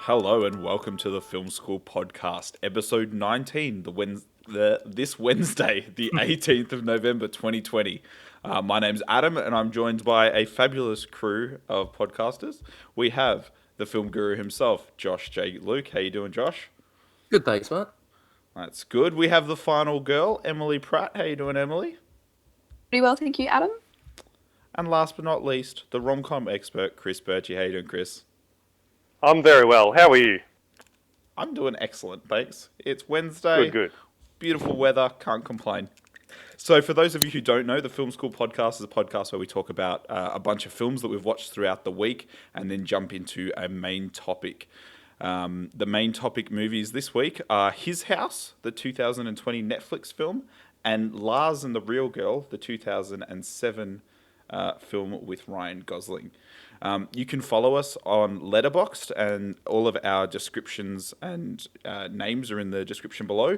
Hello and welcome to the Film School Podcast, episode 19, this Wednesday, the 18th of November 2020. My name's Adam and I'm joined by a fabulous crew of podcasters. We have the film guru himself, Josh J. Luke. How you doing, Josh? Good, thanks, mate. That's good. We have the final girl, Emily Pratt. How you doing, Emily? Pretty well, thank you, Adam. And last but not least, the rom-com expert, Chris Birchie. How you doing, Chris? I'm very well. How are you? I'm doing excellent, thanks. It's Wednesday. Good. Beautiful weather. Can't complain. So for those of you who don't know, the Film School Podcast is a podcast where we talk about a bunch of films that we've watched throughout the week and then jump into a main topic. The main topic movies this week are His House, the 2020 Netflix film, and Lars and the Real Girl, the 2007 film with Ryan Gosling. You can follow us on Letterboxd, and all of our descriptions and names are in the description below.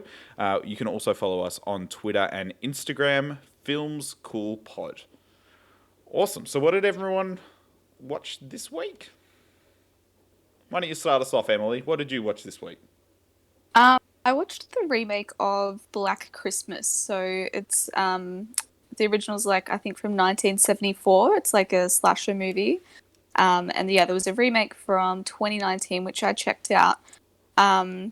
You can also follow us on Twitter and Instagram, Films Cool Pod. Awesome. So what did everyone watch this week? Why don't you start us off, Emily? What did you watch this week? I watched the remake of Black Christmas. So it's the original's I think from 1974. It's like a slasher movie. And yeah, there was a remake from 2019 which I checked out. I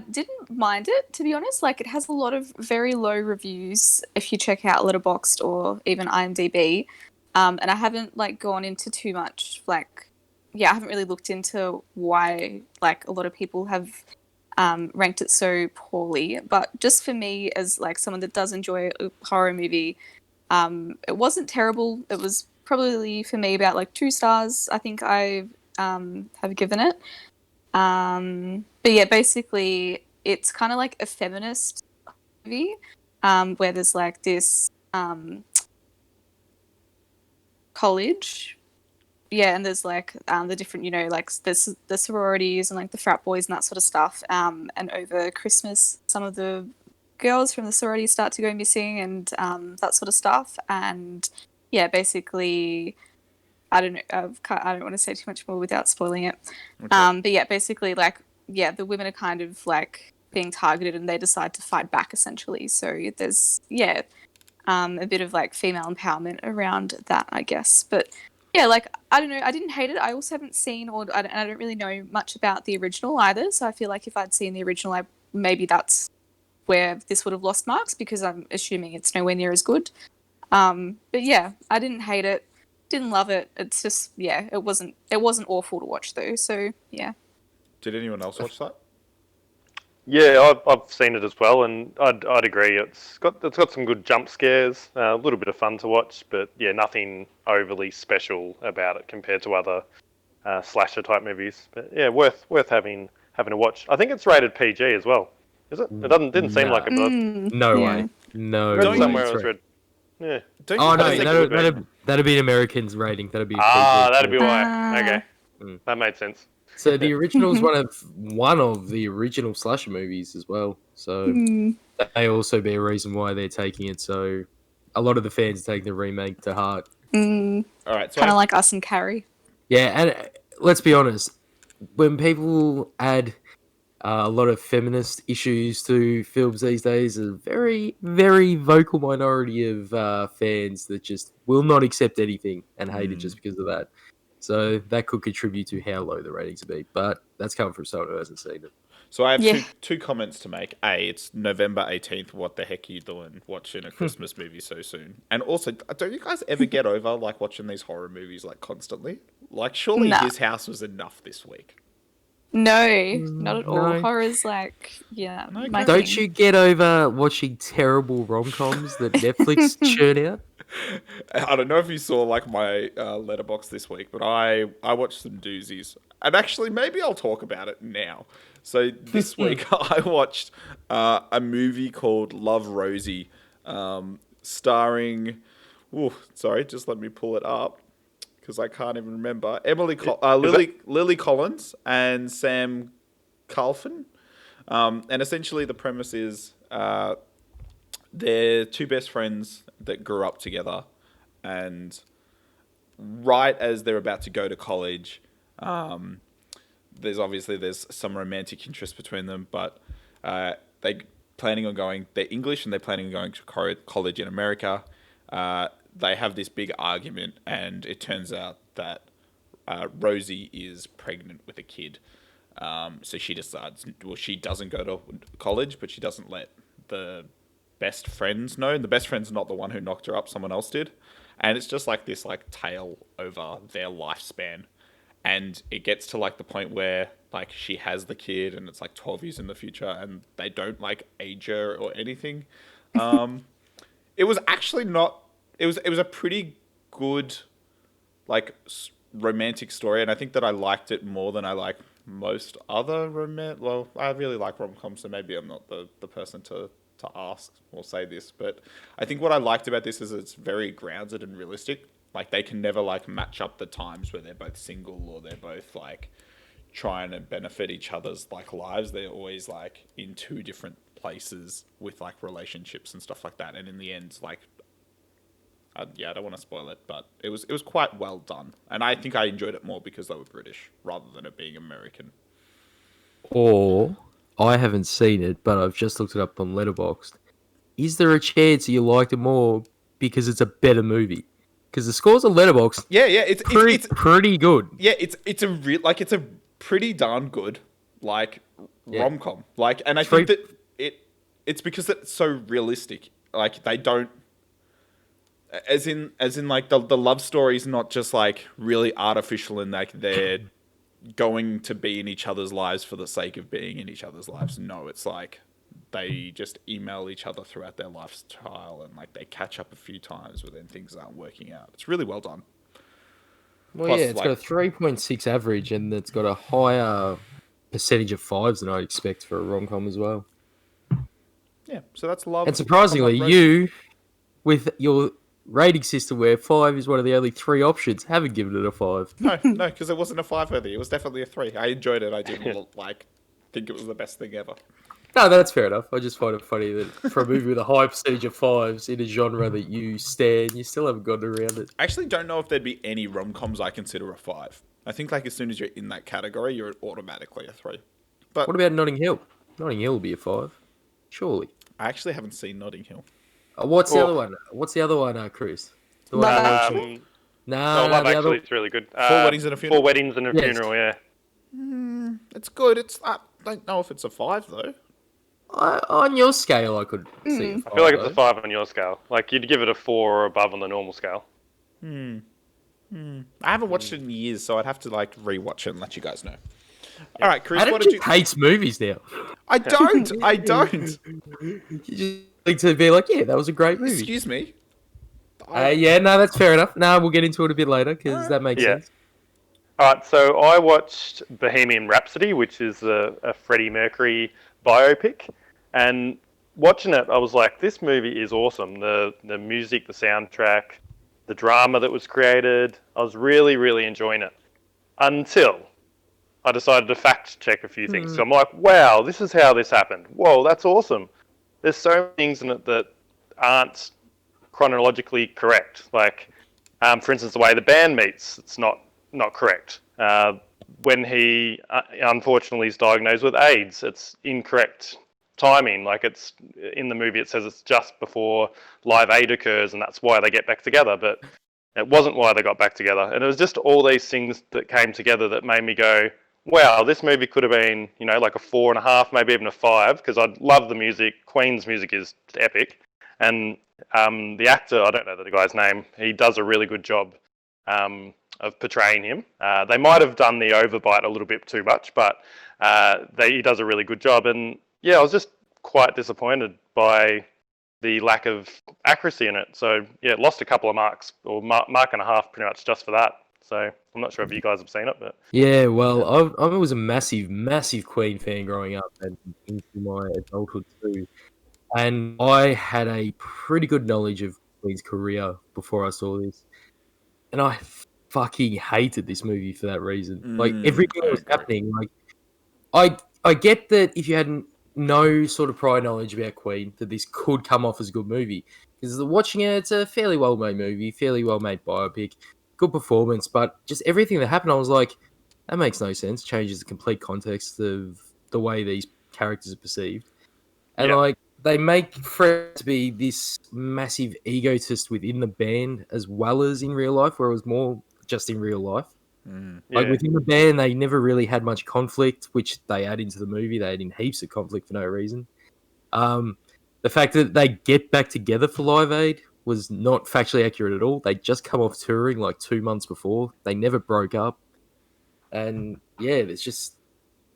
didn't mind it, to be honest. It has a lot of very low reviews if you check out Letterboxd or even IMDb. And I haven't gone into too much I haven't really looked into why a lot of people have ranked it so poorly. But just for me, as someone that does enjoy a horror movie, it wasn't terrible. It was probably for me about 2 stars. I think I have given it. But yeah, basically it's kind of like a feminist movie where there's this college. Yeah, and there's the different, there's the sororities and the frat boys and that sort of stuff. And over Christmas, some of the girls from the sororities start to go missing and that sort of stuff. And yeah, basically, I don't know. I don't want to say too much more without spoiling it. Okay. But yeah, basically, the women are kind of being targeted, and they decide to fight back essentially. So there's a bit of female empowerment around that, I guess. But yeah, I don't know. I didn't hate it. I also haven't seen, or I don't really know much about the original either. So I feel like if I'd seen the original, maybe that's where this would have lost marks, because I'm assuming it's nowhere near as good. But yeah, I didn't hate it, didn't love it. It's just, yeah, it wasn't awful to watch though. So yeah. Did anyone else watch that? Yeah, I've seen it as well, and I'd agree. It's got some good jump scares, a little bit of fun to watch, but yeah, nothing overly special about it compared to other slasher type movies. But yeah, worth having a watch. I think it's rated PG as well. Is it? It didn't seem like it, but No way. No. read way. somewhere I was read. Yeah. Oh no, think it would be. that'd be an American's rating. That'd be That'd be PG. why. Okay, Mm. that made sense. So the original is one of the original slasher movies as well. So that may also be a reason why they're taking it. So a lot of the fans are taking the remake to heart. All right, so Kind of like us and Carrie. Yeah, and let's be honest, when people add a lot of feminist issues to films these days, a very, very vocal minority of fans that just will not accept anything and hate it just because of that. So that could contribute to how low the ratings will be. But that's coming from someone who hasn't seen it. So I have two comments to make. A, it's November 18th. What the heck are you doing watching a Christmas movie so soon? And also, don't you guys ever get over watching these horror movies constantly? Surely His House was enough this week. No, not at all. No. Horror's yeah. Okay. My Don't thing. you get over watching terrible rom-coms that Netflix churn out? I don't know if you saw my letterbox this week, but I watched some doozies. And actually, maybe I'll talk about it now. So this week I watched a movie called Love, Rosie, starring. Sorry, just let me pull it up because I can't even remember. Lily Collins and Sam Calfin. And essentially the premise is they're two best friends that grew up together, and right as they're about to go to college, there's some romantic interest between them, but they planning on going. They're English and they're planning on going to college in America. They have this big argument, and it turns out that Rosie is pregnant with a kid. So she decides, well, she doesn't go to college, but she doesn't let the best friends know. And the best friend's not the one who knocked her up; someone else did. And it's just like this like tale over their lifespan. And it gets to like the point where like she has the kid and it's like 12 years in the future and they don't like age her or anything. It was actually not, it was a pretty good like romantic story. And I think that I liked it more than I like most other well, I really like rom-coms, so maybe I'm not the person to ask or say this, but I think what I liked about this is it's very grounded and realistic. Like they can never like match up the times where they're both single or they're both like trying to benefit each other's like lives. They're always like in two different places with like relationships and stuff like that. And in the end, like, I don't want to spoil it, but it was quite well done. And I think I enjoyed it more because they were British rather than it being American. Or I haven't seen it, but I've just looked it up on Letterboxd. Is there a chance you liked it more because it's a better movie? Because the scores on Letterboxd, it's pretty good. Yeah, it's a pretty darn good like rom-com. Like, and I think that it's because it's so realistic. Like they don't, as in like the love story is not just like really artificial and like they're going to be in each other's lives for the sake of being in each other's lives. No, it's like they just email each other throughout their lifestyle and like they catch up a few times but then things aren't working out. It's really well done. Well, Plus, it's got a 3.6 average and it's got a higher percentage of fives than I'd expect for a rom-com as well. Yeah, so that's love. And surprisingly, you, with your rating system where 5 is one of the only 3 options, haven't given it a 5. No, because it wasn't a 5 worthy. It was definitely a 3. I enjoyed it. I didn't like think it was the best thing ever. No, that's fair enough. I just find it funny that for a movie with a high percentage of 5s in a genre that you stand, you still haven't gotten around it. I actually don't know if there'd be any rom-coms I consider a 5. I think like as soon as you're in that category, you're automatically a 3. But what about Notting Hill? Notting Hill will be a 5, surely. I actually haven't seen Notting Hill. What's the other one? What's the other one, Chris? The one Love Actually, it's really good. 4 Weddings and a Funeral. 4 Weddings and a Funeral, yeah. It's good. I don't know if it's a 5 though. On your scale, I could see a 5. I feel like it's a 5 on your scale. Like you'd give it a 4 or above on the normal scale. I haven't watched it in years, so I'd have to like rewatch it and let you guys know. All right, Chris, what did you hate movies now? I don't. You just like to be like, yeah, that was a great movie. Excuse me. No, that's fair enough. No, we'll get into it a bit later because that makes sense. All right, so I watched Bohemian Rhapsody, which is a Freddie Mercury biopic, and watching it, I was like, this movie is awesome. The music, the soundtrack, the drama that was created, I was really, really enjoying it. Until I decided to fact check a few things. So I'm like, wow, this is how this happened. Whoa, that's awesome. There's so many things in it that aren't chronologically correct. Like, for instance, the way the band meets, it's not correct. When he unfortunately is diagnosed with AIDS, it's incorrect timing. Like it's in the movie, it says it's just before Live Aid occurs, and that's why they get back together. But it wasn't why they got back together. And it was just all these things that came together that made me go, wow, this movie could have been, like a 4.5, maybe even a 5, because I love the music. Queen's music is epic. And the actor, I don't know the guy's name, he does a really good job of portraying him. They might have done the overbite a little bit too much, but he does a really good job. And yeah, I was just quite disappointed by the lack of accuracy in it. So yeah, lost a couple of marks, or mark and a half pretty much just for that. So I'm not sure if you guys have seen it, but yeah, well, I was a massive Queen fan growing up and into my adulthood too. And I had a pretty good knowledge of Queen's career before I saw this. And I fucking hated this movie for that reason. Like, everything that was happening, like, I get that if you had no sort of prior knowledge about Queen, that this could come off as a good movie. Because watching it, it's a fairly well-made movie, fairly well-made biopic, good performance, but just everything that happened, I was like, that makes no sense. Changes the complete context of the way these characters are perceived. And Yeah. like they make Fred to be this massive egotist within the band as well as in real life, where it was more just in real life. Like Yeah. within the band, they never really had much conflict, which they add into the movie. They add in heaps of conflict for no reason. The fact that they get back together for Live Aid was not factually accurate at all. They just come off touring like 2 months before. They never broke up. And yeah, there's just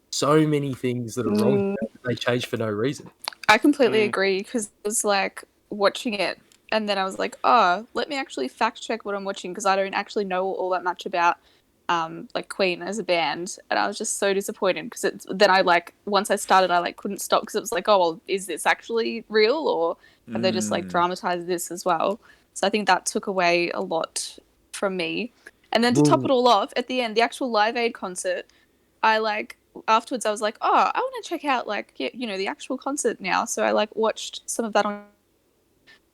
so many things that are wrong Mm, that they changed for no reason. I completely Mm. agree because it was like watching it, and then I was like, oh, let me actually fact check what I'm watching because I don't actually know all that much about like Queen as a band, and I was just so disappointed because then I like once I started, I like couldn't stop because it was like, oh well, is this actually real or have they just like dramatized this as well? So I think that took away a lot from me. And then to top it all off, at the end, the actual Live Aid concert, I like afterwards I was like, oh, I want to check out like the actual concert now. So I like watched some of that on.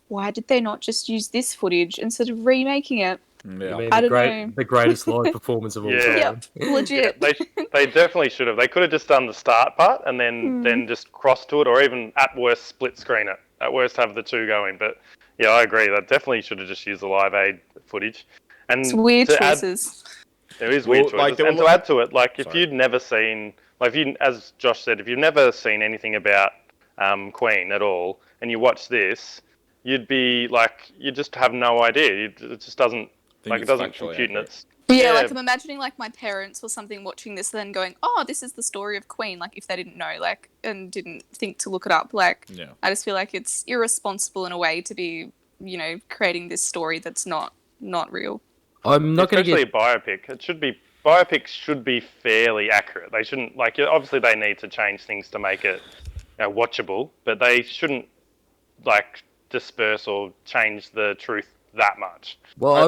Why did they not just use this footage instead of remaking it? I Yeah. mean, I don't know. the greatest live performance of all Yeah. time. Yep, legit. They definitely should have. They could have just done the start part and then just crossed to it, or even at worst split screen it. At worst have the two going. But yeah, I agree. They definitely should have just used the Live Aid footage. And It's weird to add, choices. there is Well, weird like, choices. there And were to add to it, like if Sorry. you'd never seen, like if you, as Josh said, if you've never seen anything about Queen at all, and you watch this, you'd be like, you just have no idea. It just doesn't Think it it's doesn't factually compute, and accurate. it's Yeah, like I'm imagining like my parents or something watching this, then going, "Oh, this is the story of Queen." Like if they didn't know, like and didn't think to look it up, like Yeah. I just feel like it's irresponsible in a way to be, creating this story that's not real. I'm not going to especially get. a biopic. Biopics should be fairly accurate. They shouldn't obviously they need to change things to make it watchable, but they shouldn't like disperse or change the truth that much. Well, I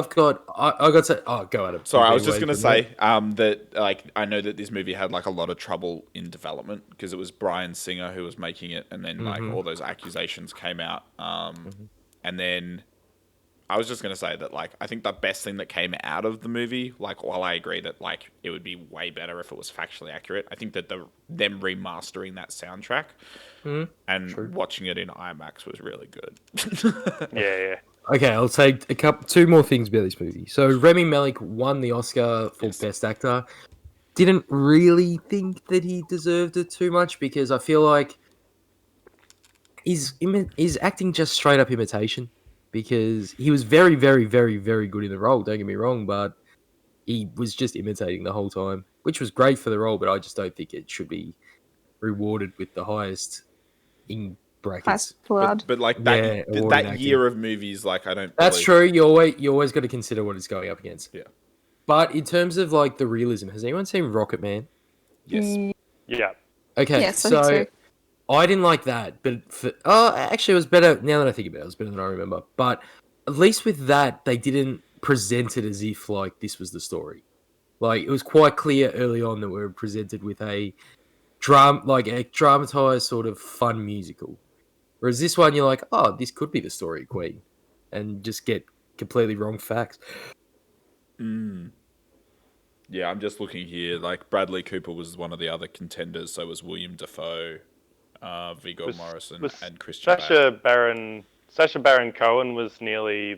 got to. Oh, go at it. Sorry, I was just going to say that like I know that this movie had like a lot of trouble in development because it was Bryan Singer who was making it, and then like all those accusations came out, and then I was just going to say that like I think the best thing that came out of the movie, like while I agree that like it would be way better if it was factually accurate, I think that them remastering that soundtrack and watching it in IMAX was really good. Yeah. Okay, I'll say two more things about this movie. So Rami Malek won the Oscar for Best Actor. Didn't really think that he deserved it too much because I feel like he's acting just straight up imitation. Because he was very, very, very, very good in the role. Don't get me wrong, but he was just imitating the whole time, which was great for the role. But I just don't think it should be rewarded with the highest in brackets. But like that that year of movies, like I don't. That's true. You always got to consider what it's going up against. Yeah. But in terms of like the realism, has anyone seen Rocket Man? Yes. Yeah. Okay, Yes, I think so. I didn't like that, but actually, it was better now that I think about it. It was better than I remember. But at least with that, they didn't present it as if like this was the story. Like it was quite clear early on that we were presented with a dramatized sort of fun musical. Whereas this one, you're like, oh, this could be the story of Queen, and just get completely wrong facts. Yeah, I'm just looking here. Like Bradley Cooper was one of the other contenders. So was William Dafoe, Viggo Morrison, and Christian Bale. Sacha Baron Cohen was nearly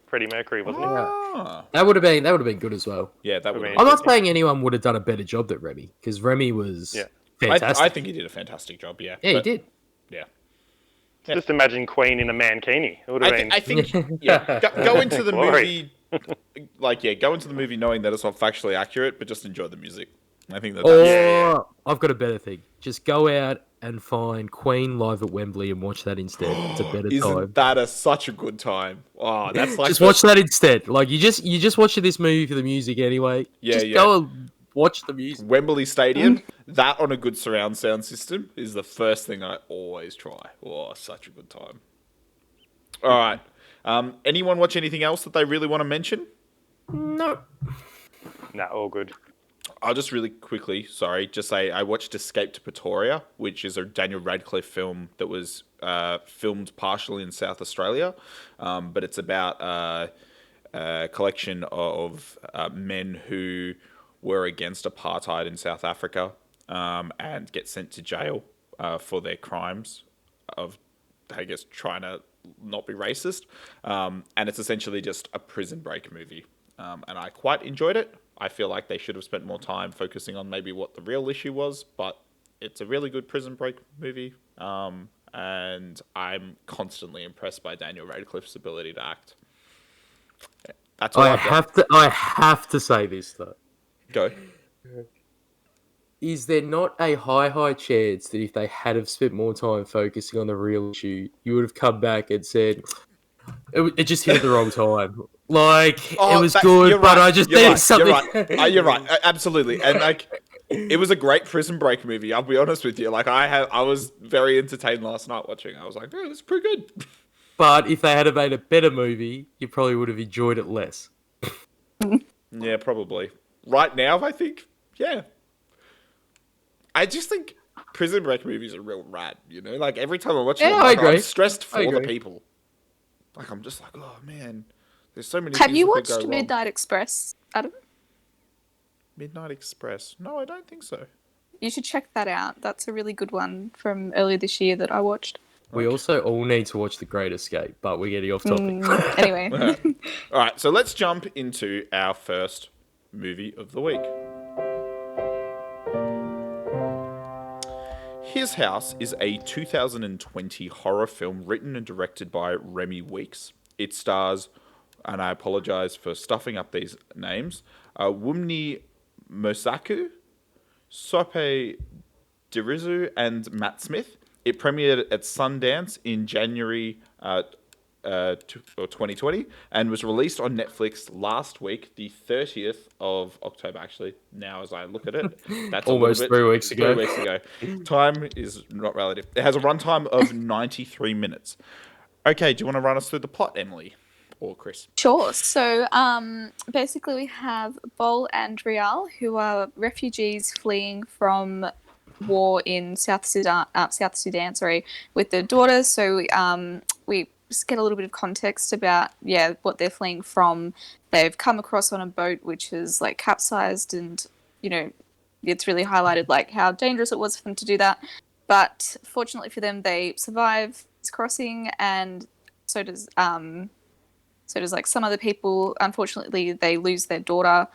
Freddie Mercury, wasn't he? Ah. That would have been good as well. Yeah, that would. mean, I'm not saying anyone would have done a better job than Remy because Remy was fantastic. I think he did a fantastic job. Yeah. Yeah, he did. Yeah. Just imagine Queen in a mankini. It would have been. I think go into the Glory. movie, go into the movie knowing that it's not factually accurate, but just enjoy the music. I think I've got a better thing. Just go out and find Queen live at Wembley and watch that instead. It's a better Isn't time. that such a good time? Oh, that's like Just watch that instead. Like you just watch this movie for the music anyway. Go and watch the music. Wembley Stadium. That on a good surround sound system is the first thing I always try. Oh, such a good time. All right. Anyone watch anything else that they really want to mention? No. Nah, all good. I'll just really quickly, just say I watched Escape to Pretoria, which is a Daniel Radcliffe film that was filmed partially in South Australia, but it's about a collection of men who were against apartheid in South Africa and get sent to jail for their crimes of, I guess, trying to not be racist. And it's essentially just a prison break movie. And I quite enjoyed it. I feel like they should have spent more time focusing on maybe what the real issue was, but it's a really good prison break movie. And I'm constantly impressed by Daniel Radcliffe's ability to act. That's all I've got. I have to say this though. Go. Is there not a high chance that if they had have spent more time focusing on the real issue, you would have come back and said it just hit at the wrong time? Like, it was good, but I just needed something. You're right. Absolutely. And like, it was a great Prison Break movie. I'll be honest with you. Like, I was very entertained last night watching. I was like, oh, this is pretty good. But if they had made a better movie, you probably would have enjoyed it less. Yeah, probably. Right now, I think, yeah. I just think Prison Break movies are real rad, you know? Like, every time I watch them, I'm stressed for the people. Like, I'm just like, oh, man. There's so many Have things you that could watched go wrong. Midnight Express, Adam? Midnight Express? No, I don't think so. You should check that out. That's a really good one from earlier this year that I watched. We also all need to watch The Great Escape, but we're getting off topic. Anyway. All right, so let's jump into our first movie of the week. His House is a 2020 horror film written and directed by Remy Weeks. It stars, and I apologize for stuffing up these names, Wumni Mosaku, Sope Dirizu, and Matt Smith. It premiered at Sundance in January 2020 and was released on Netflix last week, the 30th of October. Actually, now as I look at it, that's almost 3 weeks ago. 3 weeks ago. Time is not relative. It has a runtime of 93 minutes. Okay, do you want to run us through the plot, Emily or Chris? Sure. So basically we have Bol and Rial, who are refugees fleeing from war in South Sudan, with their daughter. So we just get a little bit of context about what they're fleeing from. They've come across on a boat which is like capsized, and it's really highlighted like how dangerous it was for them to do that. But fortunately for them, they survive this crossing, and so does like some other people. Unfortunately, they lose their daughter.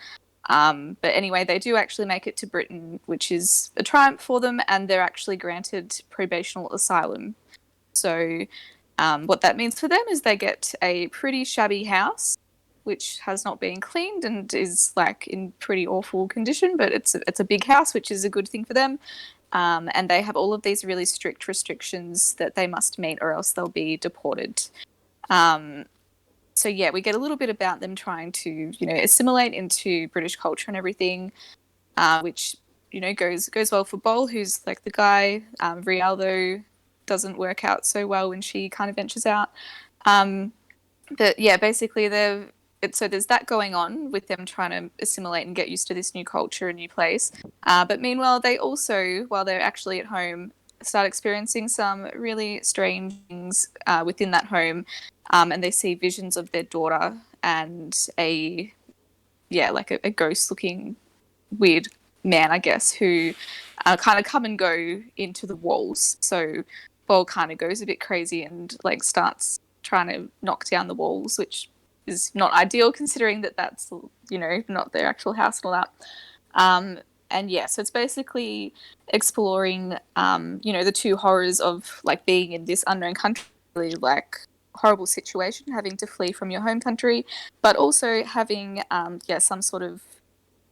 But anyway, they do actually make it to Britain, which is a triumph for them, and they're actually granted probational asylum. So what that means for them is they get a pretty shabby house, which has not been cleaned and is like in pretty awful condition, but it's a big house, which is a good thing for them. And they have all of these really strict restrictions that they must meet or else they'll be deported. So we get a little bit about them trying to, assimilate into British culture and everything, which, goes well for Bol, who's like the guy. Rial, though, doesn't work out so well when she kind of ventures out. But basically so there's that going on with them trying to assimilate and get used to this new culture and new place. But meanwhile, they also, while they're actually at home, start experiencing some really strange things within that home. And they see visions of their daughter and a ghost-looking weird man, I guess, who kind of come and go into the walls. So Bol kind of goes a bit crazy and like starts trying to knock down the walls, which is not ideal considering that that's, not their actual house and all that. So it's basically exploring, the two horrors of like being in this unknown country, like horrible situation, having to flee from your home country, but also having some sort of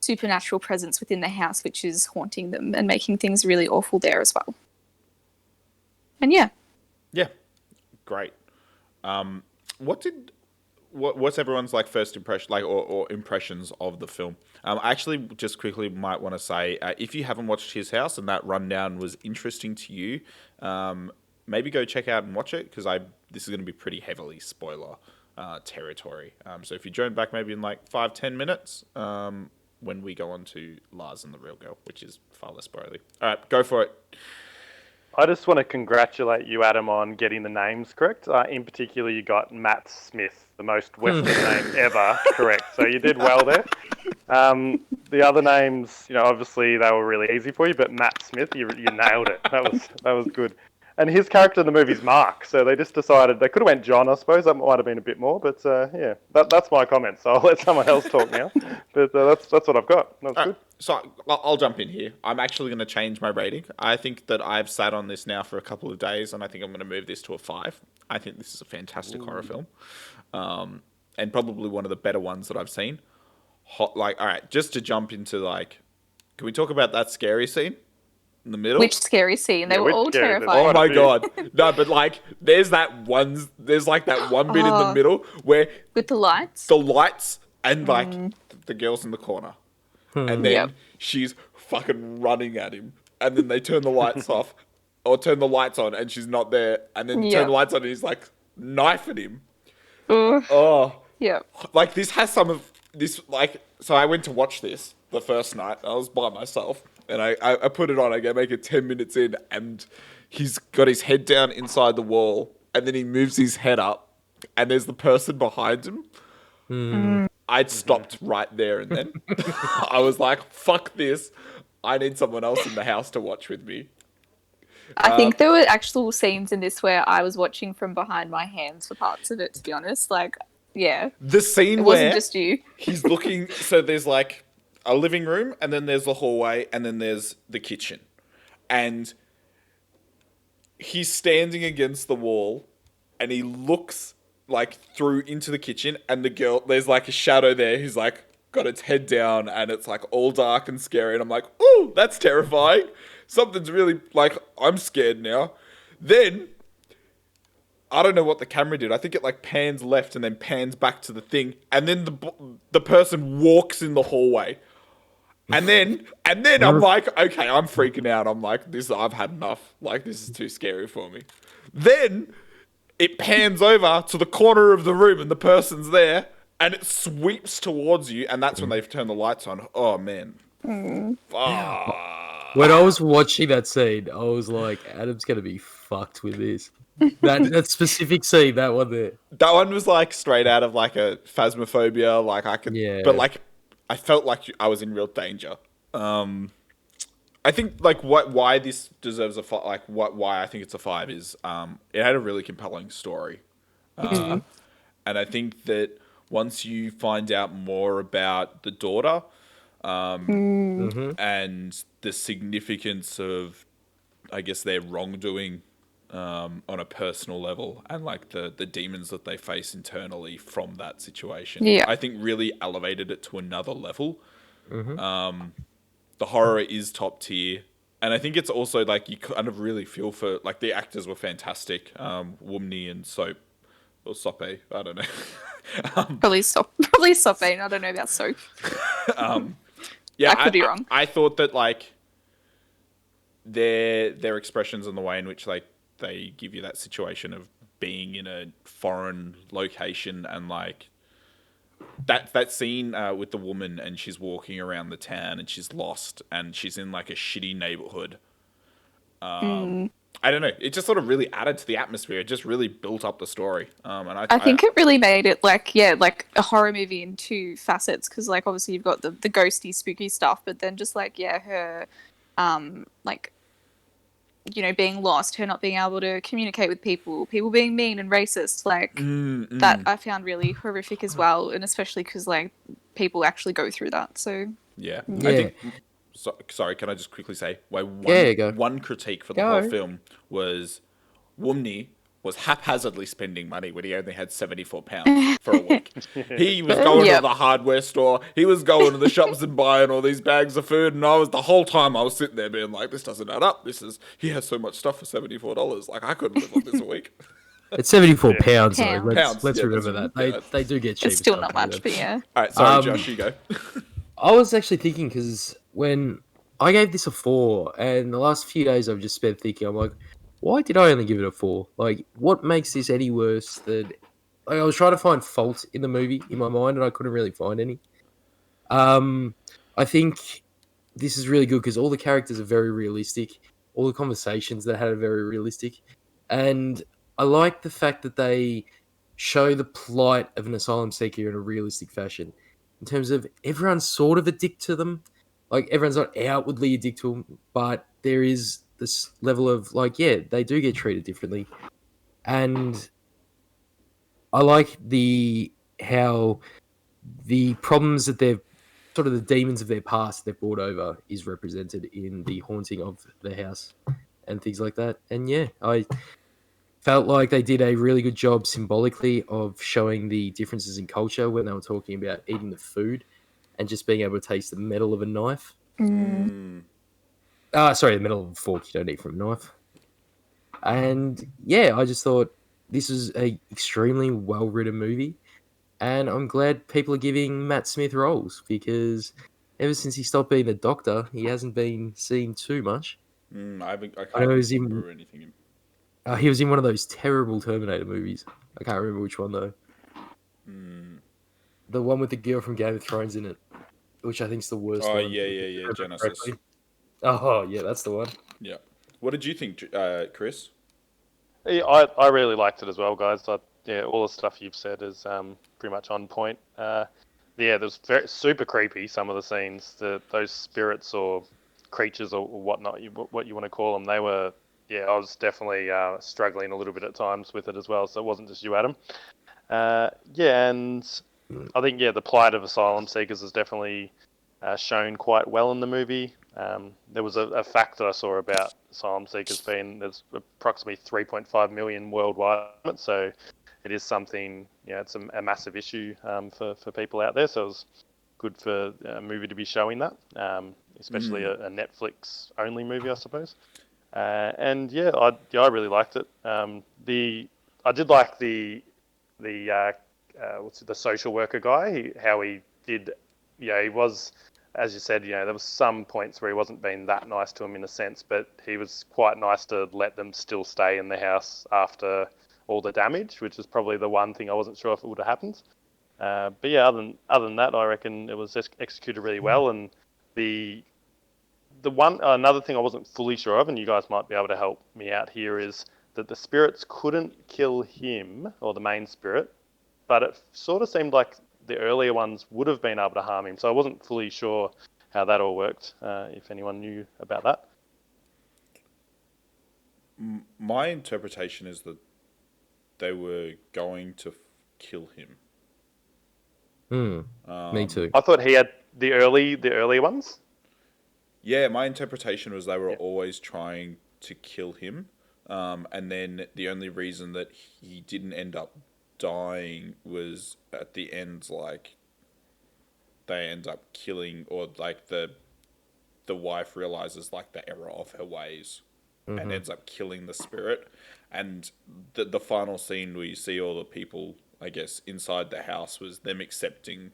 supernatural presence within the house which is haunting them and making things really awful there as well. And great. What's everyone's like first impression, like or impressions of the film? I actually just quickly might want to say, if you haven't watched His House and that rundown was interesting to you, maybe go check out and watch it, because this is going to be pretty heavily spoiler territory. So if you join back maybe in like 5-10 minutes, when we go on to Lars and the Real Girl, which is far less spoilery. All right, go for it. I just want to congratulate you, Adam, on getting the names correct. In particular, you got Matt Smith, the most Western name ever, correct. So you did well there. The other names, obviously they were really easy for you, but Matt Smith, you nailed it. That was good. And his character in the movie's Mark, so they just decided they could have went John, I suppose. That might have been a bit more, but yeah, that's my comment. So I'll let someone else talk now. But that's what I've got. That's good. So I'll jump in here. I'm actually going to change my rating. I think that I've sat on this now for a couple of days, and I think I'm going to move this to a 5. I think this is a fantastic horror film, and probably one of the better ones that I've seen. All right, just to jump into can we talk about that scary scene in the middle? Which scary scene? They were all terrifying. Oh my god! No, but there's that one bit in the middle where with the lights, and the girl's in the corner. And then she's fucking running at him. And then they turn the lights off. Or turn the lights on and she's not there. And then turn the lights on and he's knifing him. Oh. Yeah. This has some of this, so I went to watch this the first night. I was by myself. And I put it on. I go make it 10 minutes in. And he's got his head down inside the wall. And then he moves his head up. And there's the person behind him. I'd stopped right there and then. I was like, fuck this. I need someone else in the house to watch with me. I think there were actual scenes in this where I was watching from behind my hands for parts of it, to be honest. The scene it where wasn't just you. He's looking, so there's a living room, and then there's the hallway, and then there's the kitchen. And he's standing against the wall, and he looks through into the kitchen, and the girl, there's a shadow there who's got its head down, and it's all dark and scary, and I'm like, ooh, that's terrifying. Something's really I'm scared now. Then I don't know what the camera did. I think it pans left and then pans back to the thing, and then the person walks in the hallway. And then I'm like, okay, I'm freaking out. I'm like, I've had enough. This is too scary for me. Then it pans over to the corner of the room and the person's there, and it sweeps towards you, and that's when they've turned the lights on. Oh, man. When I was watching that scene, I was like, Adam's going to be fucked with this. That specific scene, that one there. That one was straight out of a phasmophobia. But I felt like I was in real danger. I think why this deserves a 5, why I think it's a 5 is it had a really compelling story, and I think that once you find out more about the daughter, and the significance of, I guess, their wrongdoing on a personal level, and the demons that they face internally from that situation, I think really elevated it to another level. The horror is top tier, and I think it's also you kind of really feel for the actors were fantastic. Wumney and Soap or Sope, I don't know. Probably Sope. I don't know about Soap. Yeah, I could be wrong. I thought that their expressions and the way in which they give you that situation of being in a foreign location, and that scene with the woman, and she's walking around the town and she's lost and she's in a shitty neighborhood. I don't know. It just sort of really added to the atmosphere. It just really built up the story. And I think it really made it a horror movie in two facets, because obviously you've got the ghosty, spooky stuff, but then just her being lost, her not being able to communicate with people being mean and racist, that I found really horrific as well, and especially because people actually go through that. So yeah. I think. Sorry, can I just quickly say one critique for the whole film was Wumney was haphazardly spending money when he only had £74 for a week. He was going to the hardware store, he was going to the shops and buying all these bags of food, and the whole time I was sitting there being like, this doesn't add up. He has so much stuff for $74. I couldn't live on this a week. It's £74 though. Pounds. Let's remember that. They do get cheap. It's still not much, but yeah. All right, sorry, Josh, you go. I was actually thinking, because when I gave this a 4, and the last few days I've just spent thinking, I'm like, why did I only give it a 4? What makes this any worse than... I was trying to find fault in the movie in my mind, and I couldn't really find any. I think this is really good because all the characters are very realistic. All the conversations they had are very realistic. And I like the fact that they show the plight of an asylum seeker in a realistic fashion. in terms of everyone's sort of addicted to them. Like everyone's not outwardly addicted to them, but there is this level of like, yeah, they do get treated differently, and I like the how the problems that they've sort of the demons of their past they've brought over is represented in the haunting of the house and things like that. And yeah, I felt like they did a really good job symbolically of showing the differences in culture when they were talking about eating the food and just being able to taste the metal of a knife. Mm. Sorry, the metal of a fork you don't eat from a knife. And yeah, I just thought this is a extremely well written movie, and I'm glad people are giving Matt Smith roles because ever since he stopped being the Doctor, he hasn't been seen too much. I I know can't he was remember in anything. he was in one of those terrible Terminator movies. I can't remember which one though. Mm. The one with the girl from Game of Thrones in it, which I think is the worst Oh, one. yeah, if I remember Genesis. correctly. Oh yeah, that's the one. Yeah. What did you think, Chris? Yeah, I really liked it as well, guys. Yeah, all the stuff you've said is pretty much on point. Yeah, there's very super creepy some of the scenes. Those spirits or creatures or whatnot, what you want to call them, they were. Yeah, I was definitely struggling a little bit at times with it as well. So it wasn't just you, Adam. Yeah, and I think the plight of asylum seekers is definitely shown quite well in the movie. There was a fact that I saw about asylum seekers being there's approximately 3.5 million worldwide, so it is something. It's a massive issue for people out there. So it was good for a movie to be showing that, especially a Netflix only movie, I suppose. And I really liked it. I did like the social worker guy, how he did, he was, as you said, there was some points where he wasn't being that nice to him in a sense, but he was quite nice to let them still stay in the house after all the damage, which is probably the one thing I wasn't sure if it would have happened. But yeah, other than that, I reckon it was executed really well. And the one another thing I wasn't fully sure of, and you guys might be able to help me out here, is that the spirits couldn't kill him or the main spirit, but it sort of seemed like the earlier ones would have been able to harm him. So I wasn't fully sure how that all worked. If anyone knew about that. My interpretation is that they were going to kill him. Me too. I thought he had the earlier ones. Yeah, my interpretation was they were always trying to kill him, and then the only reason that he didn't end up dying was at the end, like they end up killing, or like the wife realizes like the error of her ways, and ends up killing the spirit, and the final scene where you see all the people, I guess, inside the house was them accepting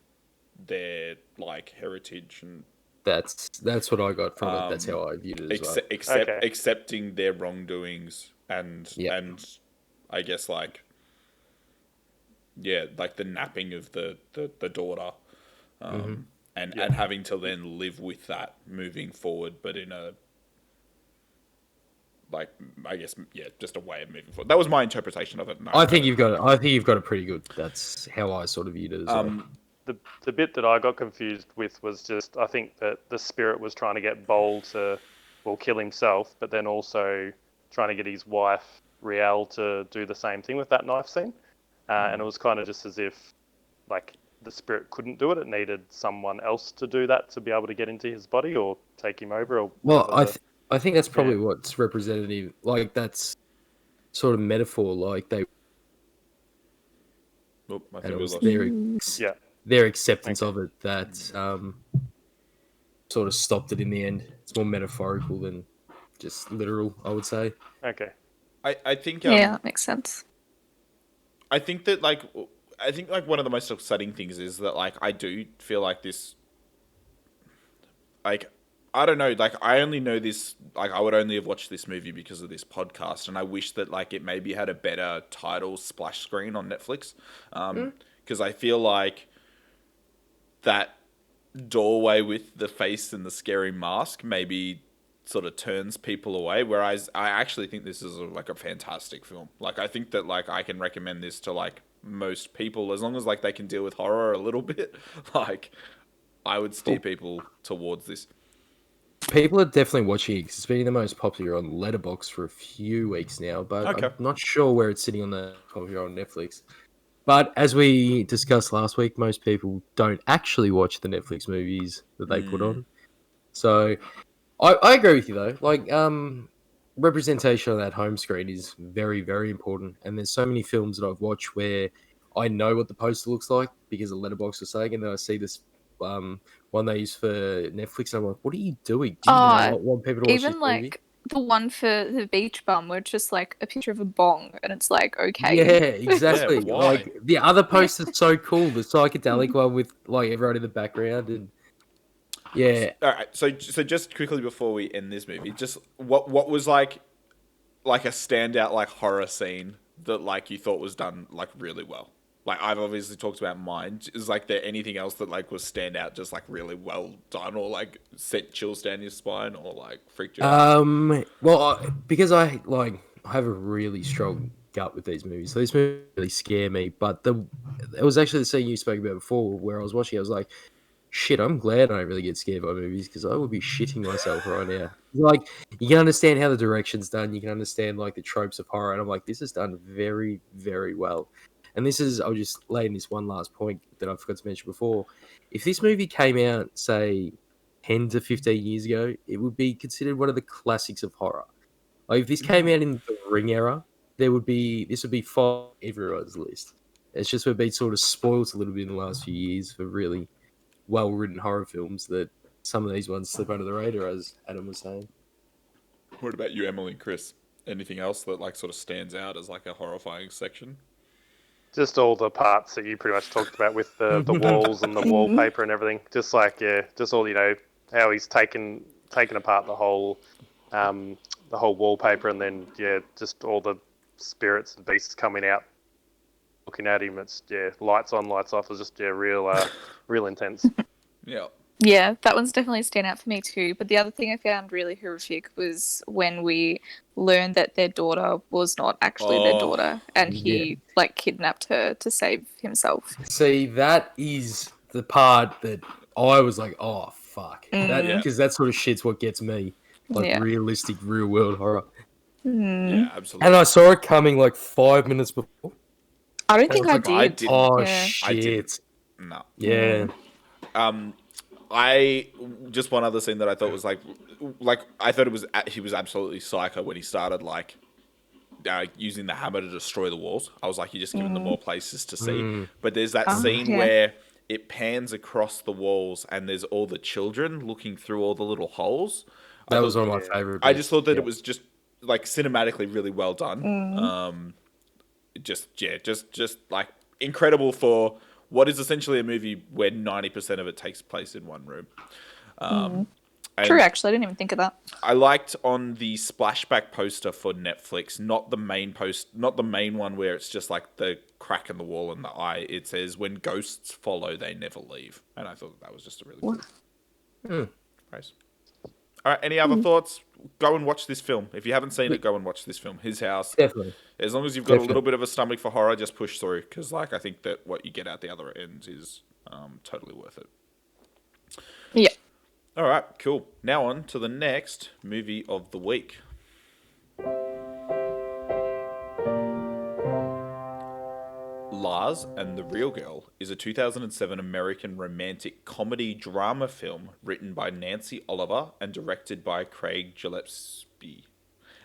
their like heritage and. That's what I got from it. That's how I viewed it as well. Accepting their wrongdoings and I guess like like the napping of the daughter, and having to then live with that moving forward, but in a like I guess just a way of moving forward. That was my interpretation of it. I think you've got it pretty good. That's how I sort of viewed it as well. The bit that I got confused with was just I think that the spirit was trying to get Bowl to kill himself, but then also trying to get his wife Riel to do the same thing with that knife scene, and it was kind of just as if like the spirit couldn't do it; it needed someone else to do that to be able to get into his body or take him over. Or I think that's probably what's representative. Like that's sort of metaphor. Like they. I think it was lost. their acceptance of it that sort of stopped it in the end. It's more metaphorical than just literal, I would say. Okay. I think that makes sense. I think one of the most upsetting things is that like I do feel like this, like I don't know, like I only know this, like I would only have watched this movie because of this podcast, and I wish that like it maybe had a better title splash screen on Netflix, because I feel like that doorway with the face and the scary mask maybe sort of turns people away, whereas I actually think this is like a fantastic film. Like I think that like I can recommend this to like most people, as long as like they can deal with horror a little bit. Like, I would steer people towards this. People are definitely watching it 'cause it's been the most popular on Letterboxd for a few weeks now, but Okay. I'm not sure where it's sitting on the popular on Netflix. But as we discussed last week, most people don't actually watch the Netflix movies that they put on. So I agree with you though. Like, representation on that home screen is very, very important. And there's so many films that I've watched where I know what the poster looks like because of Letterboxd was saying, and then I see this one they use for Netflix, and I'm like, what are you doing? Do you not want people to watch this Even movie? like the one for the beach bum, where it's just like a picture of a bong, and it's like, okay. Yeah, exactly. Yeah, why? Like the other poster's so cool, the psychedelic one with like everyone in the background, and yeah, All right. So just quickly before we end this movie, just what was like a standout like horror scene that like you thought was done like really well? Like, I've obviously talked about mine. Is like there anything else that like was stand out, just like really well done, or like sent chills down your spine, or like freaked you out? Well, because I have a really strong gut with these movies, so these movies really scare me. But it was actually the scene you spoke about before, where I was watching. I was like, shit, I'm glad I don't really get scared by movies because I would be shitting myself right now. Like, you can understand how the direction's done, you can understand like the tropes of horror, and I'm like, this is done very, very well. And this is, I'll just lay in this one last point that I forgot to mention before. If this movie came out, say, 10 to 15 years ago, it would be considered one of the classics of horror. Like, if this came out in the Ring era, this would be far everyone's list. It's just we've been sort of spoiled a little bit in the last few years for really well-written horror films that some of these ones slip under the radar, as Adam was saying. What about you, Emily and Chris? Anything else that like sort of stands out as like a horrifying section? Just all the parts that you pretty much talked about with the walls and the wallpaper and everything. Just like just all how he's taken apart the whole wallpaper, and then just all the spirits and beasts coming out, looking at him. It's lights on, lights off. It's just real intense. Yeah. Yeah, that one's definitely a standout for me too. But the other thing I found really horrific was when we learned that their daughter was not actually their daughter, and he like kidnapped her to save himself. See, that is the part that I was like, oh fuck, because that sort of shit's what gets me, like realistic, real world horror. Yeah, absolutely. And I saw it coming like 5 minutes before. I don't think I like, I did. didn't. Oh Yeah. shit! No. Yeah. I just one other scene that I thought was like I thought he was absolutely psycho when he started like using the hammer to destroy the walls. I was like, you're just giving them more places to see. But there's that scene where it pans across the walls and there's all the children looking through all the little holes. That was one of my favorite. I just thought that it was just like cinematically really well done. Just like incredible for what is essentially a movie where 90% of it takes place in one room. True, actually, I didn't even think of that. I liked on the splashback poster for Netflix, not the main one where it's just like the crack in the wall and the eye. It says, "When ghosts follow, they never leave," and I thought that was just a really cool phrase. All right, any other thoughts? Go and watch this film. If you haven't seen it, go and watch this film. His House. Definitely. As long as you've got a little bit of a stomach for horror, just push through, because like I think that what you get out the other end is totally worth it. Yeah. All right, cool. Now on to the next movie of the week. Lars and the Real Girl is a 2007 American romantic comedy drama film written by Nancy Oliver and directed by Craig Gillespie.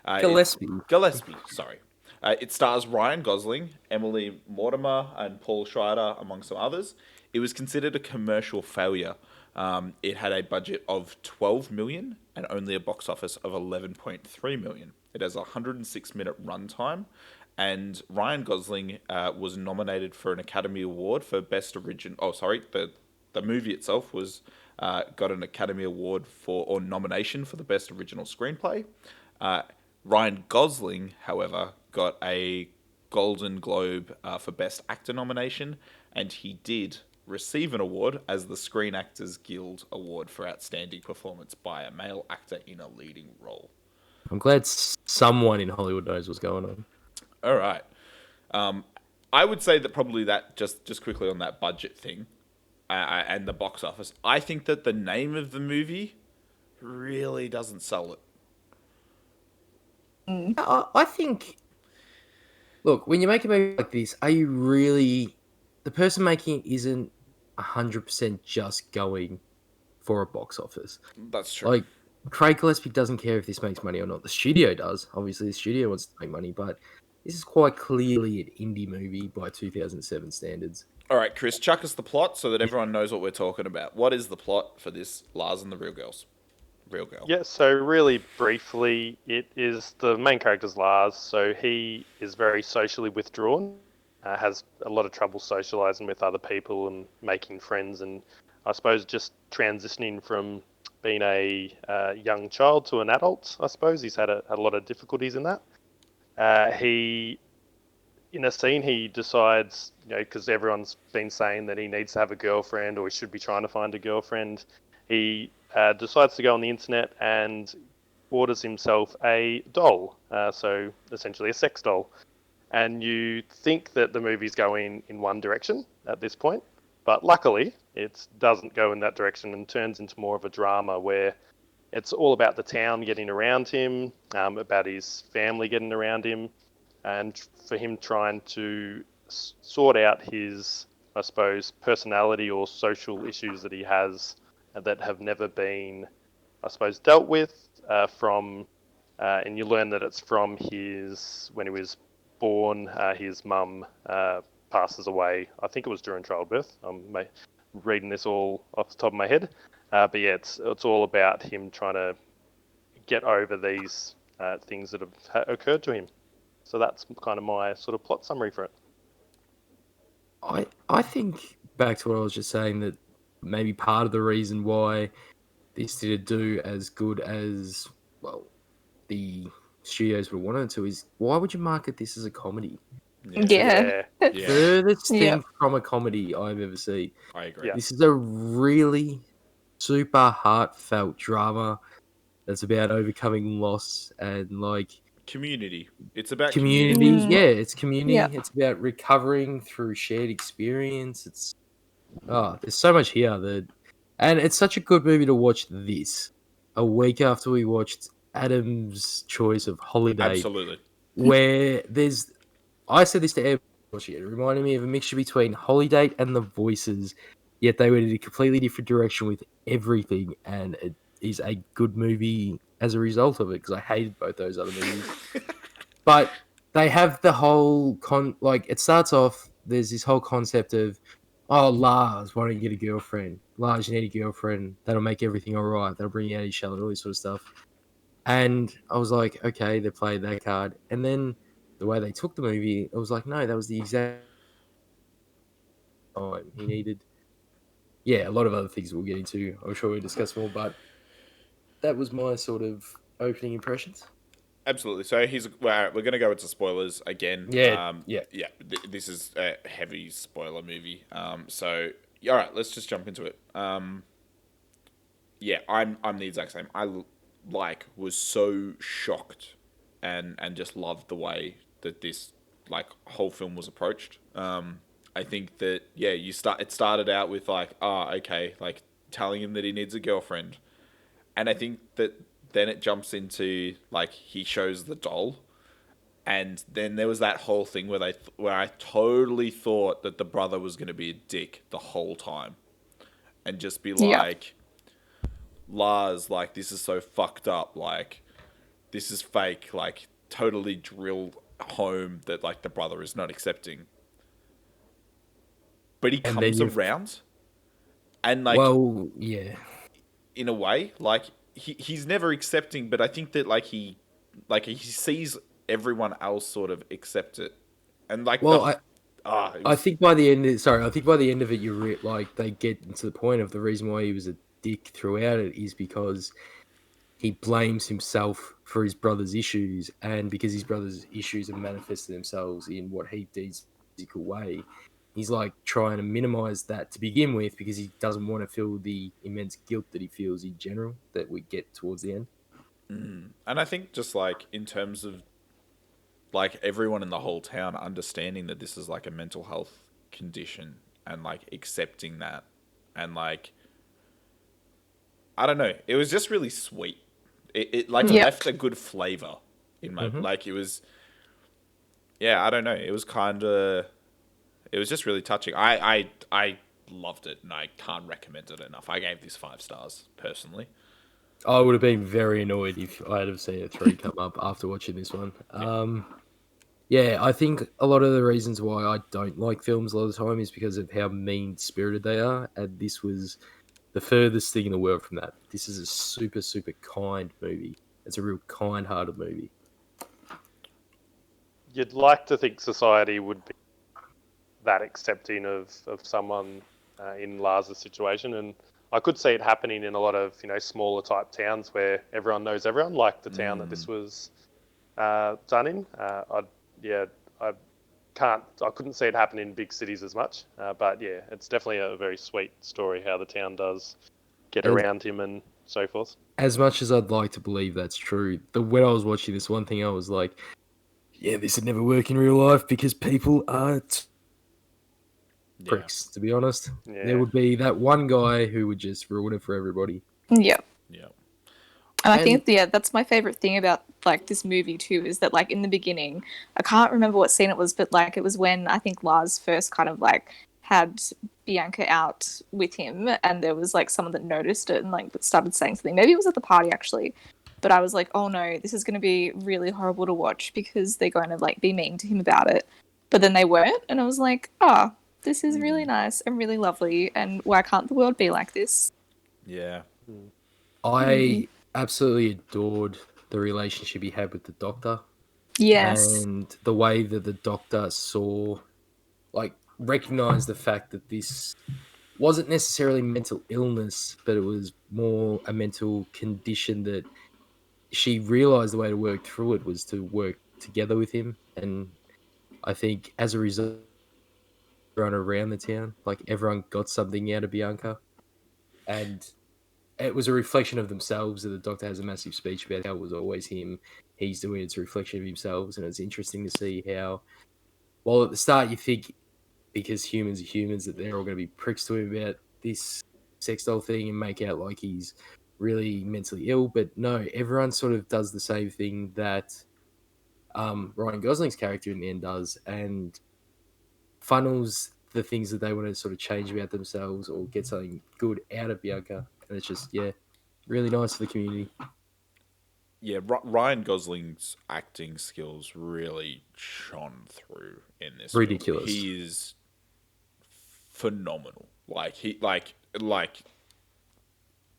Gillespie, sorry. It stars Ryan Gosling, Emily Mortimer, and Paul Schrader, among some others. It was considered a commercial failure. It had a budget of $12 million and only a box office of $11.3 million. It has a 106-minute runtime, and Ryan Gosling was nominated for an Academy Award for Best Original. Oh, sorry, the movie itself was got an Academy Award or nomination for the Best Original Screenplay. Ryan Gosling, however, got a Golden Globe for Best Actor nomination, and he did receive an award as the Screen Actors Guild Award for Outstanding Performance by a Male Actor in a Leading Role. I'm glad someone in Hollywood knows what's going on. All right. I would say that probably that just quickly on that budget thing and the box office. I think that the name of the movie really doesn't sell it. I think. Look, when you make a movie like this, are you really the person making it isn't 100% just going for a box office? That's true. Like Craig Gillespie doesn't care if this makes money or not. The studio does. Obviously, the studio wants to make money, but this is quite clearly an indie movie by 2007 standards. All right, Chris, chuck us the plot so that everyone knows what we're talking about. What is the plot for this Lars and the Real Girls? Real Girl. Yeah, so really briefly, it is the main character's Lars. So he is very socially withdrawn, has a lot of trouble socializing with other people and making friends, and I suppose just transitioning from being a young child to an adult. I suppose he's had a lot of difficulties in that. He in a scene, he decides, because everyone's been saying that he needs to have a girlfriend or he should be trying to find a girlfriend, he decides to go on the internet and orders himself a doll, so essentially a sex doll. And you think that the movie's going in one direction at this point, but luckily it doesn't go in that direction and turns into more of a drama where it's all about the town getting around him, about his family getting around him, and for him trying to sort out his, I suppose, personality or social issues that he has that have never been, I suppose, dealt with and you learn that it's from when he was born, his mum passes away. I think it was during childbirth. I'm reading this all off the top of my head. But yeah, it's all about him trying to get over these things that have occurred to him. So that's kind of my sort of plot summary for it. I think back to what I was just saying, that maybe part of the reason why this didn't do as good as, well, the studios would have wanted to is, why would you market this as a comedy? Yeah. Furthest thing Yep. from a comedy I've ever seen. I agree. Yeah. This is a really super heartfelt drama that's about overcoming loss and Community. It's about community. community as well. Yeah, it's community. Yeah. It's about recovering through shared experience. There's so much here and it's such a good movie to watch this a week after we watched Adam's choice of Holiday, Absolutely. where I said this to everyone watching it. It reminded me of a mixture between Holiday and The Voices, yet they went in a completely different direction with everything, and it is a good movie as a result of it, because I hated both those other movies. But they have the whole it starts off, there's this whole concept of, oh, Lars, why don't you get a girlfriend? Lars, you need a girlfriend. That'll make everything all right. That'll bring you out of your shell and all this sort of stuff. And I was like, okay, they played that card. And then the way they took the movie, it was like, no, that was the exact time he needed. Yeah, a lot of other things we'll get into. I'm sure we'll discuss more, but that was my sort of opening impressions. Absolutely. So we're going to go into spoilers again. Yeah. This is a heavy spoiler movie. So all right, let's just jump into it. I'm the exact same. I was so shocked and just loved the way that this whole film was approached. I think that it started out with telling him that he needs a girlfriend, and I think that then it jumps into he shows the doll, and then there was that whole thing where I totally thought that the brother was going to be a dick the whole time, and just be like, Lars, this is so fucked up, this is fake, totally drilled home that the brother is not accepting. But he comes around, and in a way, he's never accepting, but I think that he sees everyone else sort of accept it, and I think by the end of it, they get to the point of the reason why he was a dick throughout it is because he blames himself for his brother's issues, and because his brother's issues have manifested themselves in what he deems a physical way, he's trying to minimize that to begin with because he doesn't want to feel the immense guilt that he feels in general that we get towards the end. And I think just in terms of like everyone in the whole town understanding that this is like a mental health condition and like accepting that, and like I don't know, it was just really sweet. It like Yep. left a good flavor in my like it was. Yeah, I don't know. It was kind of. It was just really touching. I loved it, and I can't recommend it enough. I gave this 5 stars personally. I would have been very annoyed if I had have seen a 3 come up after watching this one. Yeah, I think a lot of the reasons why I don't like films a lot of the time is because of how mean-spirited they are, and this was the furthest thing in the world from that. This is a super, super kind movie. It's a real kind-hearted movie. You'd like to think society would be that accepting of someone in Lars's situation, and I could see it happening in a lot of smaller type towns where everyone knows everyone, like the town that this was done in. I couldn't see it happen in big cities as much, but yeah, it's definitely a very sweet story how the town does get around him and so forth. As much as I'd like to believe that's true, when I was watching this, one thing I was like, yeah, this would never work in real life because people are pricks, to be honest. Yeah. There would be that one guy who would just ruin it for everybody. Yeah. Yeah. And I think, that's my favorite thing about, like, this movie, too, is that, like, in the beginning, I can't remember what scene it was, but, like, it was when I think Lars first kind of, like, had Bianca out with him, and there was, like, someone that noticed it and, like, started saying something. Maybe it was at the party, actually. But I was like, oh, no, this is going to be really horrible to watch because they're going to, like, be mean to him about it. But then they weren't, and I was like, this is really nice and really lovely, and why can't the world be like this? Yeah. I absolutely adored the relationship he had with the doctor. Yes. And the way that the doctor recognized the fact that this wasn't necessarily mental illness, but it was more a mental condition that she realized the way to work through it was to work together with him. And I think as a result, run around the town, like everyone got something out of Bianca. And it was a reflection of themselves. And the doctor has a massive speech about how it was always him. He's doing it's a reflection of himself. And it's interesting to see how, while at the start you think, because humans are humans, that they're all going to be pricks to him about this sex doll thing and make out like he's really mentally ill. But no, everyone sort of does the same thing that Ryan Gosling's character in the end does, and funnels the things that they want to sort of change about themselves or get something good out of Bianca. And it's just, really nice for the community. Yeah, Ryan Gosling's acting skills really shone through in this. Ridiculous. Film. He is phenomenal.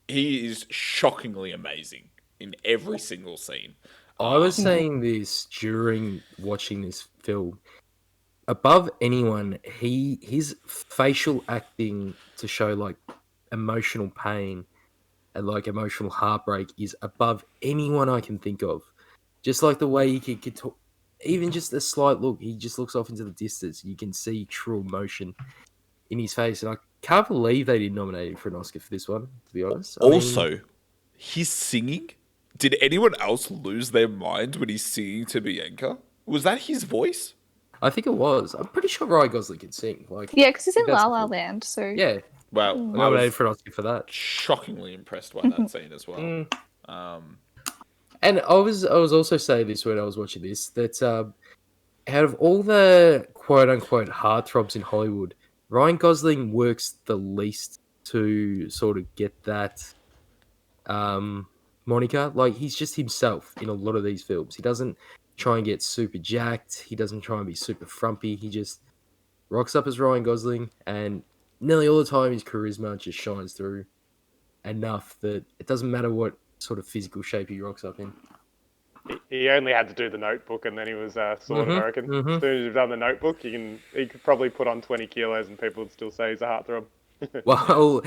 He is shockingly amazing in every single scene. I was saying this during watching this film. Above anyone, his facial acting to show like emotional pain and like emotional heartbreak is above anyone I can think of. Just like the way he could talk, even just a slight look, he just looks off into the distance. You can see true emotion in his face, and I can't believe they didn't nominate him for an Oscar for this one. To be honest, his singing. Did anyone else lose their mind when he's singing to Bianca? Was that his voice? I think it was. I'm pretty sure Ryan Gosling can sing. Yeah, because he's in La La Land, so yeah. Well, nominated for an Oscar for that. Shockingly impressed by that scene as well. And I was also saying this when I was watching this, that out of all the quote unquote heartthrobs in Hollywood, Ryan Gosling works the least to sort of get that moniker. Like, he's just himself in a lot of these films. He doesn't try and get super jacked. He doesn't try and be super frumpy. He just rocks up as Ryan Gosling, and nearly all the time his charisma just shines through enough that it doesn't matter what sort of physical shape he rocks up in. He only had to do The Notebook, and then I American. As soon as you've done The Notebook, he could probably put on 20 kilos, and people would still say he's a heartthrob. Well,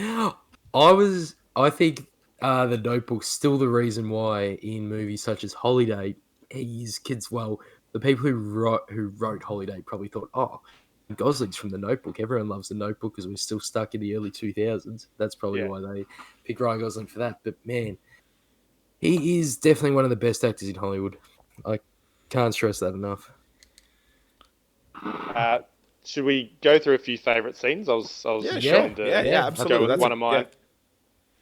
I think The Notebook's still the reason why in movies such as Holiday, the people who wrote Holiday probably thought, oh, Gosling's from The Notebook. Everyone loves The Notebook because we're still stuck in the early 2000s. That's probably why they picked Ryan Gosling for that. But man, he is definitely one of the best actors in Hollywood. I can't stress that enough. Should we go through a few favourite scenes? I was Yeah, Yeah, going to yeah, yeah, absolutely. go with That's one of mine. yeah.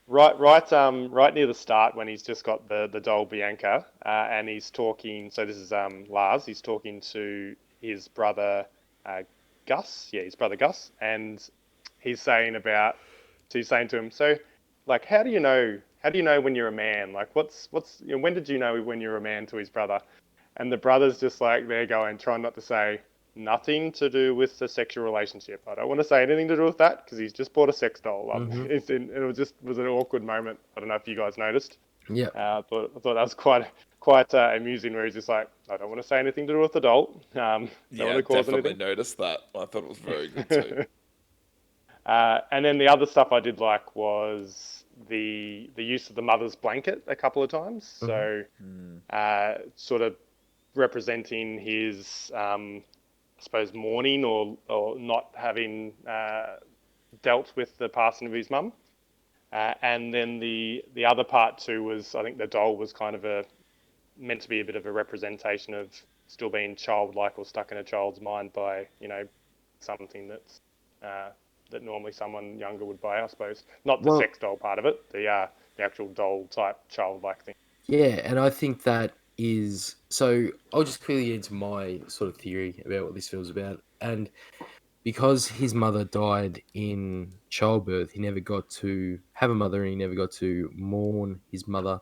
Right near the start when he's just got the doll Bianca, and he's talking. So this is Lars. He's talking to his brother Gus. Yeah, his brother Gus, and he's saying about. So he's saying to him, so, like, how do you know? How do you know when you're a man? Like, when did you know when you're a man to his brother? And the brother's just like there going, trying not to say nothing to do with the sexual relationship. I don't want to say anything to do with that because he's just bought a sex doll. It was an awkward moment. I don't know if you guys noticed. Yeah. I thought that was quite amusing. Where he's just like, I don't want to say anything to do with the doll. Don't Yeah, want to cause definitely anything. noticed that. I thought it was very good too. And then the other stuff I did like was the use of the mother's blanket a couple of times. So sort of representing his, I suppose, mourning or not having dealt with the passing of his mum. And then the other part too was, I think the doll was kind of meant to be a bit of a representation of still being childlike or stuck in a child's mind by, something that's that normally someone younger would buy, I suppose. Not the sex doll part of it, the actual doll type childlike thing. Yeah, and I think that is so. I'll just quickly get into my sort of theory about what this film's about, and because his mother died in childbirth, he never got to have a mother, and he never got to mourn his mother.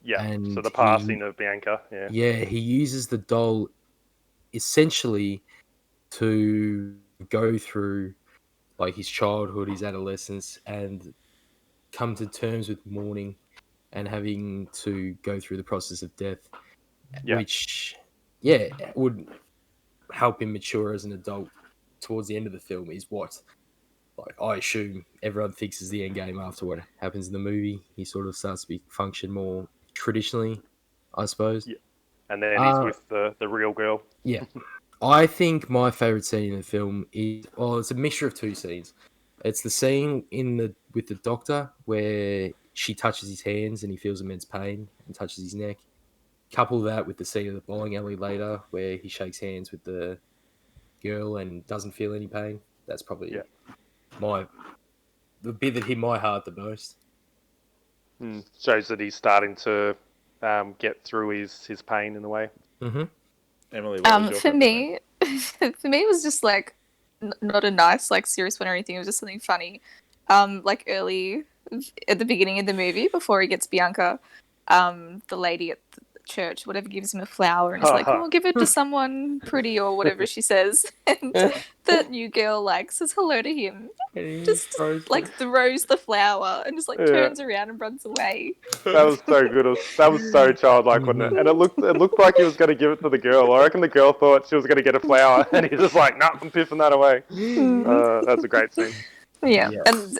Yeah. And So the passing of Bianca. Yeah. Yeah, he uses the doll essentially to go through like his childhood, his adolescence, and come to terms with mourning and having to go through the process of death, Yeah. which, would help him mature as an adult towards the end of the film is what, like, I assume everyone thinks is the end game after what happens in the movie. He sort of starts to function more traditionally, I suppose. Yeah. And then he's with the real girl. Yeah. I think my favourite scene in the film is, it's a mixture of two scenes. It's the scene with the doctor where she touches his hands and he feels immense pain and touches his neck. Couple that with the scene of the bowling alley later where he shakes hands with the girl and doesn't feel any pain. That's probably the bit that hit my heart the most. Shows that he's starting to get through his pain in a way. Mm-hmm. Emily, what was your For favourite me, for me, it was just like not a nice, like, serious one or anything. It was just something funny. Like early at the beginning of the movie, before he gets Bianca, the lady at the church, whatever, gives him a flower and is like, "Oh, give it to someone pretty," or whatever she says, and the new girl like says hello to him, just like throws the flower and just like turns around and runs away. That was so good. That was so childlike, wasn't it? And it looked like he was going to give it to the girl. I reckon the girl thought she was going to get a flower, and he's just like, "Nah, I'm piffing that away." That's a great scene. Yeah.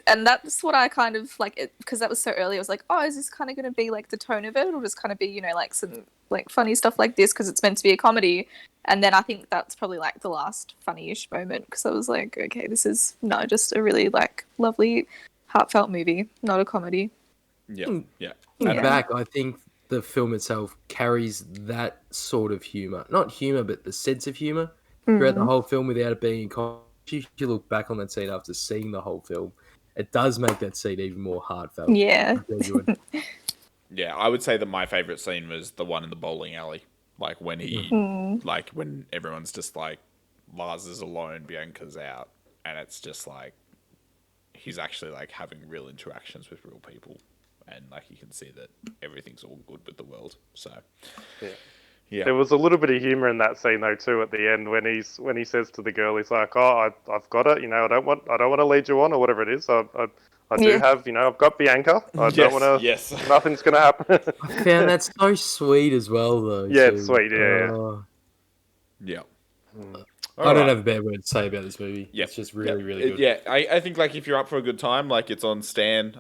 And that's what I kind of like, because that was so early. I was like, oh, is this kind of going to be like the tone of it, or just kind of be, like some like funny stuff like this because it's meant to be a comedy? And then I think that's probably like the last funny-ish moment, because I was like, okay, this is just a really like lovely, heartfelt movie, not a comedy. Yeah. Back, I think the film itself carries that sort of humor, not humor, but the sense of humor throughout the whole film without it being comedy. If you look back on that scene after seeing the whole film, it does make that scene even more heartfelt. Yeah. Yeah, I would say that my favourite scene was the one in the bowling alley. Like when like when everyone's just like, Lars is alone, Bianca's out, and it's just like, he's actually like having real interactions with real people, and like you can see that everything's all good with the world. So, yeah. There was a little bit of humour in that scene though too at the end when he says to the girl, he's like, "Oh, I've got it. I don't want to lead you on or whatever it is. I do have, I've got Bianca. I don't want to. Yes. Nothing's gonna happen." I found that so sweet as well, though. Yeah, it's sweet. Yeah. Yeah. I don't have a bad word to say about this movie. Yeah. It's just really, really good. Yeah, I think like if you're up for a good time, like it's on Stan,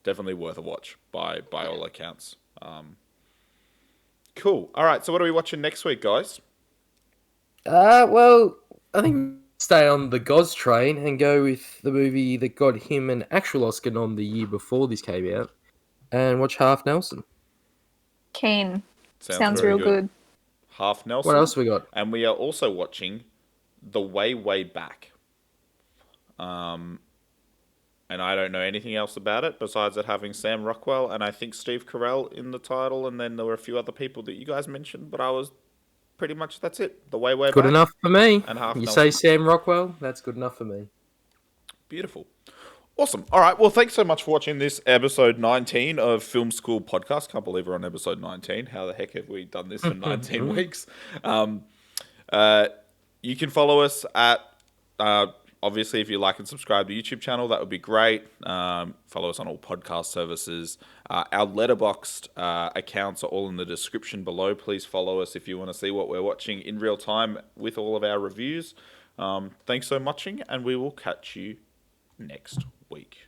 definitely worth a watch by all accounts. Cool. All right. So what are we watching next week, guys? Well, I think stay on the Goz train and go with the movie that got him an actual Oscar nom the year before this came out, and watch Half Nelson. Keen. Sounds very real good. Half Nelson. What else have we got? And we are also watching The Way Back. And I don't know anything else about it besides it having Sam Rockwell and I think Steve Carell in the title, and then there were a few other people that you guys mentioned, but I was pretty much that's it. The Way Good Back. enough for me. And half You Nelson. say Sam Rockwell, that's good enough for me. Beautiful. Awesome. All right. Well, thanks so much for watching this episode 19 of Film School Podcast. Can't believe we're on episode 19. How the heck have we done this for 19 weeks? You can follow us at, obviously, if you like and subscribe to the YouTube channel, that would be great. Follow us on all podcast services. Our Letterboxd accounts are all in the description below. Please follow us if you want to see what we're watching in real time with all of our reviews. Thanks so much, and we will catch you next week.